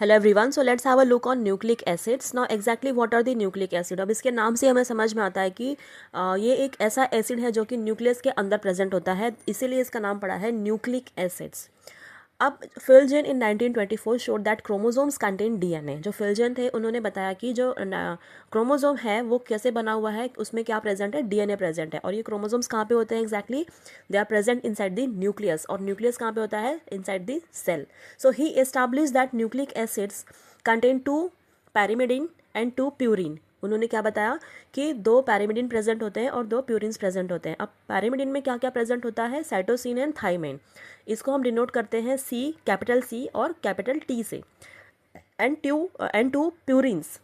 Hello everyone, so let's have a look on nucleic acids. Now exactly what are the nucleic acid. अब इसके नाम से हमें समझ में आता है कि ये एक ऐसा एसिड है जो कि न्यूक्लियस के अंदर प्रेजेंट होता है, इसीलिए इसका नाम पड़ा है न्यूक्लिक एसिड्स. अब फिल्जन इन 1924 showed that chromosomes contain DNA. जो फिल्जन थे उन्होंने बताया कि जो क्रोमोसोम है वो कैसे बना हुआ है, उसमें क्या प्रेजेंट है, डीएनए प्रेजेंट है. और ये क्रोमोसोम्स कहाँ पे होते हैं exactly, they are present inside the nucleus. और न्यूक्लियस कहाँ पे होता है, inside the cell. So he establish that nucleic acids contain 2 pyrimidine and 2 purine. उन्होंने क्या बताया कि 2 पैरिमिडिन प्रेजेंट होते हैं और 2 प्यूरिन्स प्रेजेंट होते हैं. अब पैरिमिडिन में क्या क्या प्रेजेंट होता है, साइटोसिन एंड थाइमिन. इसको हम डिनोट करते हैं सी, कैपिटल सी और कैपिटल टी से. And two purines.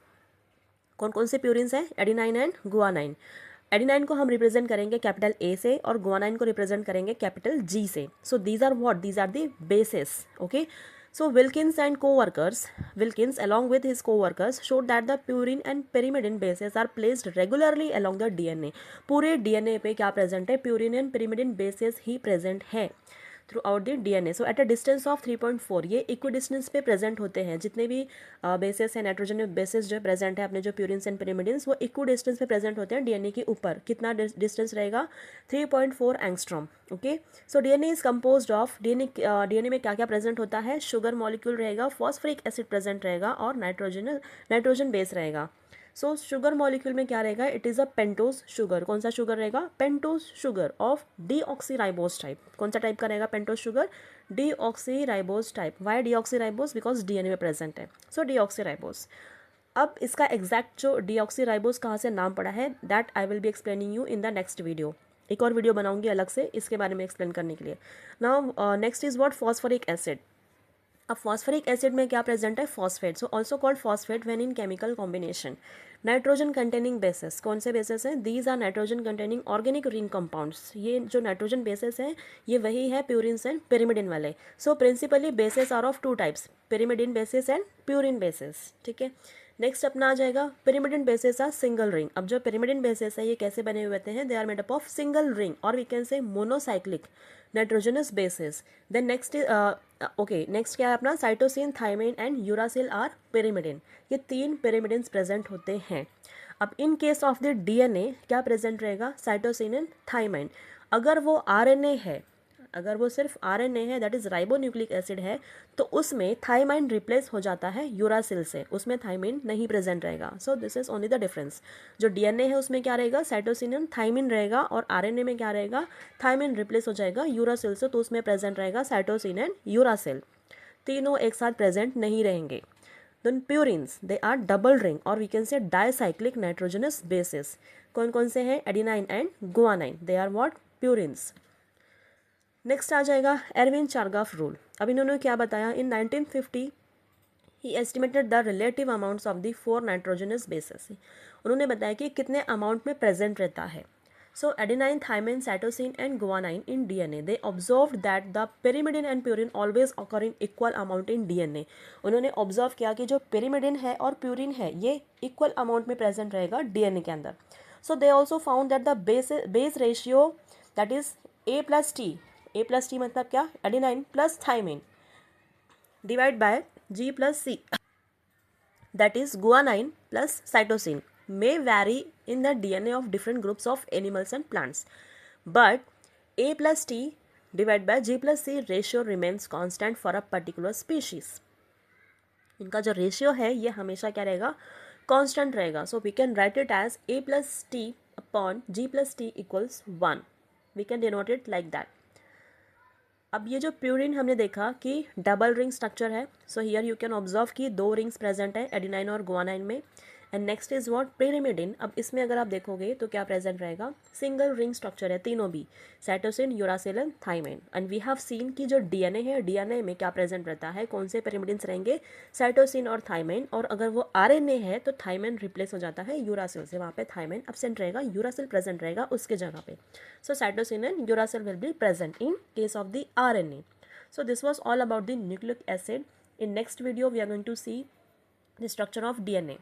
कौन कौन से प्यूरिन्स हैं, एडिनाइन एंड गुआनाइन. एडिनाइन को हम रिप्रेजेंट करेंगे कैपिटल ए से और गुआनाइन को रिप्रेजेंट करेंगे कैपिटल जी से. So these are what, these are the bases. Okay. So Wilkins and co-workers, Wilkins along with his co-workers showed that the purine and pyrimidine bases are placed regularly along the DNA. पूरे DNA पे क्या present है, purine and pyrimidine bases ही present है throughout the DNA. So at a distance of 3.4, ये equi distance पे present होते हैं. जितने भी बेसिस हैं, नाइट्रोजन बेसिस जो प्रेजेंट है अपने जो प्यूरिन्स एंड पिरिमिडिन्स, वो इक्वी डिस्टेंस पे प्रेजेंट होते हैं डीएनए के ऊपर. कितना डिस्टेंस रहेगा, 3.4 angstrom. Okay. So DNA is composed of, DNA में क्या क्या प्रेजेंट होता है, शुगर मॉलिक्यूल रहेगा, फॉस्फोरिक एसिड प्रेजेंट रहेगा और नाइट्रोजन बेस रहेगा. सो शुगर मॉलिक्यूल में क्या रहेगा, it is a pentose sugar. कौन सा शुगर रहेगा, pentose sugar of deoxyribose type. कौन सा टाइप का रहेगा pentose sugar, deoxyribose type. Why deoxyribose, because DNA में प्रेजेंट है. So deoxyribose. अब इसका एग्जैक्ट जो डीऑक्सीराइबोज कहाँ से नाम पड़ा है, that I will be explaining you in the next video. एक और वीडियो बनाऊंगी अलग से इसके बारे में एक्सप्लेन करने के लिए. Now next is what, phosphoric acid. अब फॉस्फोरिक एसिड में क्या प्रेजेंट है, phosphate. So also called phosphate when in chemical combination. Nitrogen containing bases. कौन से बेसिस हैं, these are nitrogen containing organic ring compounds. ये जो नाइट्रोजन बेसिस हैं ये वही है प्यूरिन्स एंड पिरिमिडिन वाले. So principally bases are of 2 types, pyrimidine bases and purine bases. ठीक है. नेक्स्ट अपना आ जाएगा pyrimidine bases are single ring. अब जो पिरिमिडिन बेसिस है ये कैसे बने हुए होते हैं, they are made up of single ring और we can say monocyclic nitrogenous bases. Then next okay, next क्या है अपना, cytosine, thymine and uracil are pyrimidine. ये 3 पिरिमिडिन्स प्रेजेंट होते हैं. अब in case of the DNA क्या प्रेजेंट रहेगा, साइटोसिन एंड थाइमिन. अगर वो आरएनए है, अगर वो सिर्फ आरएनए है, दैट इज राइबोन्यूक्लिक एसिड है, तो उसमें थाइमाइन रिप्लेस हो जाता है यूरासिल से, उसमें थाइमिन नहीं प्रेजेंट रहेगा. So this is only the difference. जो डीएनए है उसमें क्या रहेगा, साइटोसिन एंड थाइमिन रहेगा और आरएनए में क्या रहेगा, थाइमिन रिप्लेस हो जाएगा यूरासिल से, तो उसमें प्रेजेंट रहेगा साइटोसिन एंड यूरासिल. तीनों एक साथ प्रेजेंट नहीं रहेंगे. Then purines, they are double ring और we can say dicyclic nitrogenous bases. कौन कौन से हैं, adenine and guanine, they are what, purines. Next आ जाएगा एरविन चारगाफ रूल. अब इन्होंने क्या बताया, in 1950 he estimated the relative amounts of the 4 nitrogenous bases. उन्होंने बताया कि कितने अमाउंट में प्रेजेंट रहता है. So adenine, thymine, cytosine and guanine in DNA, they observed that the pyrimidine and purine always occur in equal amount in DNA. उन्होंने observe किया कि जो पिरिमिडिन है और प्यूरिन है ये इक्वल अमाउंट में प्रेजेंट रहेगा डीएनए के अंदर. So they also found that the base ratio that is A plus T. A plus T मतलब क्या, adenine plus thymine divide by G plus C, that is guanine plus cytosine, may vary in the DNA of different groups of animals and plants, but A plus T divided by G plus C ratio remains constant for a particular species. इनका जो ratio है ये हमेशा क्या रहेगा, constant रहेगा. So we can write it as A plus T upon G plus T equals 1. We can denote it like that. अब ये जो प्यूरिन हमने देखा कि डबल रिंग स्ट्रक्चर है. So here you can observe कि 2 रिंग्स प्रेजेंट है adenine और गुआनाइन में. And next is what, pyrimidine. अब इसमें अगर आप देखोगे तो क्या प्रेजेंट रहेगा, सिंगल रिंग स्ट्रक्चर है तीनों भी, cytosine, uracil and thymine. And we have seen कि जो डीएनए है, डीएनए में क्या प्रेजेंट रहता है, कौन से पिरिमिडिन्स रहेंगे, साइटोसिन और थाइमिन. और अगर वो आरएनए है तो थाइमिन रिप्लेस हो जाता है यूरासिल से, वहाँ पे थाइमिन एब्सेंट रहेगा, यूरासिल प्रेजेंट रहेगा उसके जगह पे. So cytosine and uracil will be present in case of the RNA. So this was all about the nucleic acid. In next video we are going to see the structure of DNA.